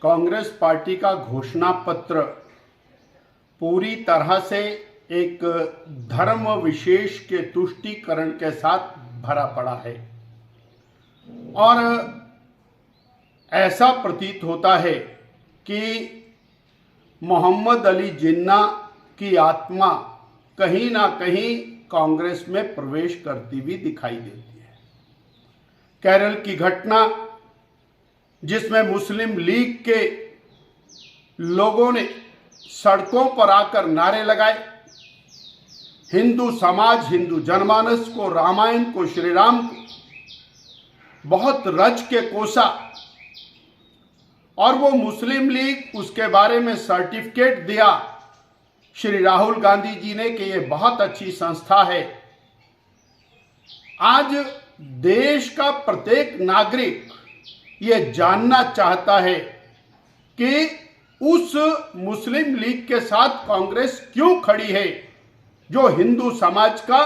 Congress party का घोषणा पत्र पूरी तरह से एक धर्म विशेष के तुष्टीकरण के साथ भरा पड़ा है और ऐसा प्रतीत होता है कि मोहम्मद अली जिन्ना की आत्मा कहीं ना कहीं कांग्रेस में प्रवेश करती हुई दिखाई देती है। केरल की घटना जिसमें मुस्लिम लीग के लोगों ने सड़कों पर आकर नारे लगाए, हिंदू समाज हिंदू जनमानस को, रामायण को, श्री राम को बहुत रच के कोसा और वो मुस्लिम लीग उसके बारे में सर्टिफिकेट दिया श्री राहुल गांधी जी ने कि ये बहुत अच्छी संस्था है। आज देश का प्रत्येक नागरिक ये जानना चाहता है कि उस मुस्लिम लीग के साथ कांग्रेस क्यों खड़ी है जो हिंदू समाज का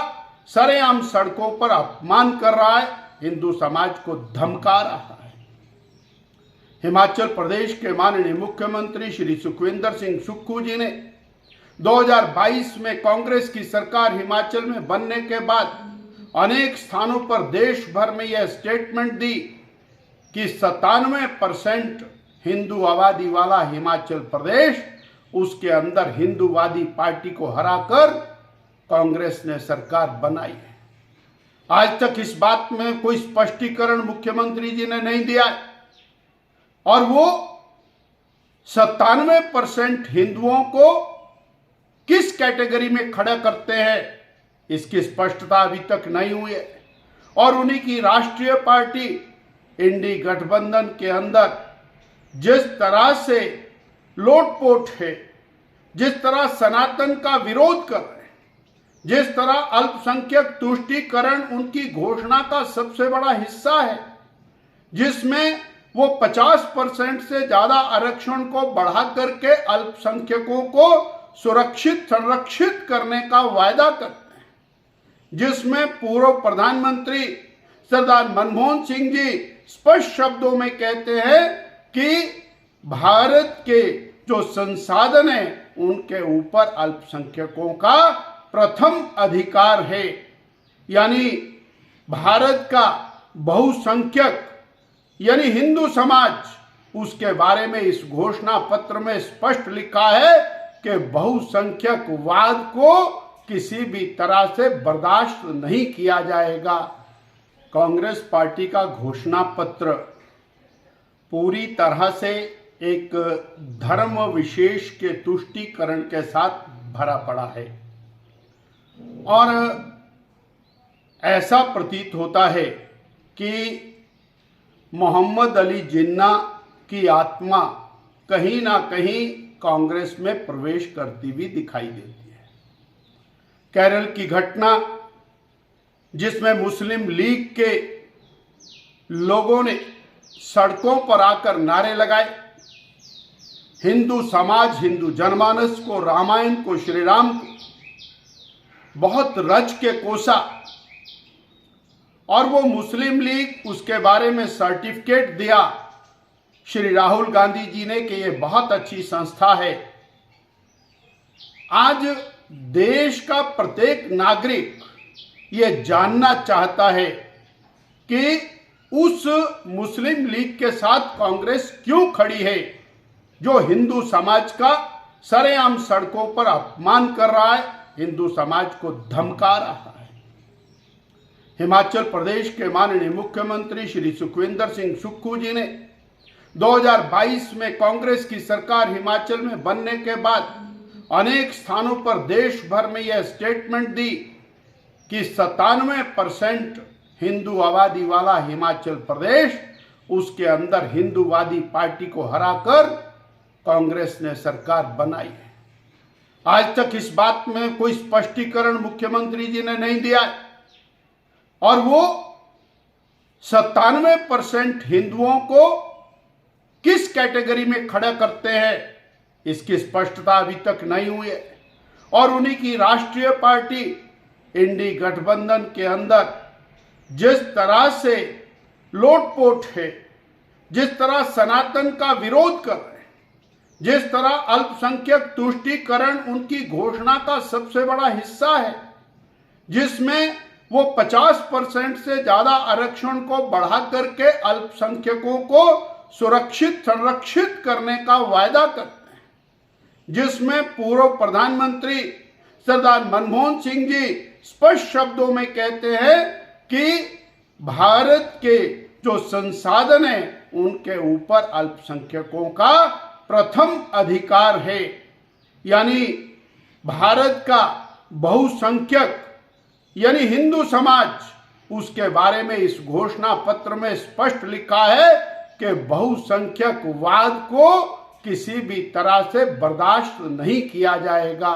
सरेआम सड़कों पर अपमान कर रहा है, हिंदू समाज को धमका रहा है। हिमाचल प्रदेश के माननीय मुख्यमंत्री श्री सुखविंदर सिंह सुक्खू जी ने 2022 में कांग्रेस की सरकार हिमाचल में बनने के बाद अनेक स्थानों पर देश भर में यह स्टेटमेंट दी कि 97% हिंदू आबादी वाला हिमाचल प्रदेश, उसके अंदर हिंदूवादी पार्टी को हराकर कांग्रेस ने सरकार बनाई है। आज तक इस बात में कोई स्पष्टीकरण मुख्यमंत्री जी ने नहीं दिया है और वो 97% हिंदुओं को किस कैटेगरी में खड़ा करते हैं इसकी स्पष्टता अभी तक नहीं हुई है। और उन्हीं की राष्ट्रीय पार्टी इंडी गठबंधन के अंदर जिस तरह से लोटपोट है, जिस तरह सनातन का विरोध कर रहे हैं, जिस तरह अल्पसंख्यक तुष्टीकरण उनकी घोषणा का सबसे बड़ा हिस्सा है, जिसमें वो 50% से ज्यादा आरक्षण को बढ़ा करके अल्पसंख्यकों को सुरक्षित संरक्षित करने का वायदा करते हैं, जिसमें पूर्व प्रधानमंत्री सरदार मनमोहन सिंह जी स्पष्ट शब्दों में कहते हैं कि भारत के जो संसाधन है उनके ऊपर अल्पसंख्यकों का प्रथम अधिकार है। यानी भारत का बहुसंख्यक यानी हिंदू समाज, उसके बारे में इस घोषणा पत्र में स्पष्ट लिखा है कि बहुसंख्यकवाद को किसी भी तरह से बर्दाश्त नहीं किया जाएगा। कांग्रेस पार्टी का घोषणा पत्र पूरी तरह से एक धर्म विशेष के तुष्टीकरण के साथ भरा पड़ा है और ऐसा प्रतीत होता है कि मोहम्मद अली जिन्ना की आत्मा कहीं ना कहीं कांग्रेस में प्रवेश करती हुई दिखाई देती है। केरल की घटना जिसमें मुस्लिम लीग के लोगों ने सड़कों पर आकर नारे लगाए, हिंदू समाज हिंदू जनमानस को, रामायण को, श्री राम को बहुत रच के कोसा और वो मुस्लिम लीग उसके बारे में सर्टिफिकेट दिया श्री राहुल गांधी जी ने कि ये बहुत अच्छी संस्था है। आज देश का प्रत्येक नागरिक ये जानना चाहता है कि उस मुस्लिम लीग के साथ कांग्रेस क्यों खड़ी है जो हिंदू समाज का सरेआम सड़कों पर अपमान कर रहा है, हिंदू समाज को धमका रहा है। हिमाचल प्रदेश के माननीय मुख्यमंत्री श्री सुखविंदर सिंह सुक्खू जी ने 2022 में कांग्रेस की सरकार हिमाचल में बनने के बाद अनेक स्थानों पर देश भर में यह स्टेटमेंट दी कि 97% हिंदू आबादी वाला हिमाचल प्रदेश, उसके अंदर हिंदूवादी पार्टी को हराकर कांग्रेस ने सरकार बनाई है। आज तक इस बात में कोई स्पष्टीकरण मुख्यमंत्री जी ने नहीं दिया है और वो 97% हिंदुओं को किस कैटेगरी में खड़ा करते हैं इसकी स्पष्टता अभी तक नहीं हुई है। और उन्हीं की राष्ट्रीय पार्टी इंडी गठबंधन के अंदर जिस तरह से लोटपोट है, जिस तरह सनातन का विरोध कर रहे हैं, जिस तरह अल्पसंख्यक तुष्टीकरण उनकी घोषणा का सबसे बड़ा हिस्सा है, जिसमें वो 50% से ज्यादा आरक्षण को बढ़ा करके अल्पसंख्यकों को सुरक्षित संरक्षित करने का वायदा करते हैं, जिसमें पूर्व प्रधानमंत्री सरदार मनमोहन सिंह जी स्पष्ट शब्दों में कहते हैं कि भारत के जो संसाधन है उनके ऊपर अल्पसंख्यकों का प्रथम अधिकार है। यानी भारत का बहुसंख्यक यानी हिंदू समाज, उसके बारे में इस घोषणा पत्र में स्पष्ट लिखा है कि बहुसंख्यकवाद को किसी भी तरह से बर्दाश्त नहीं किया जाएगा।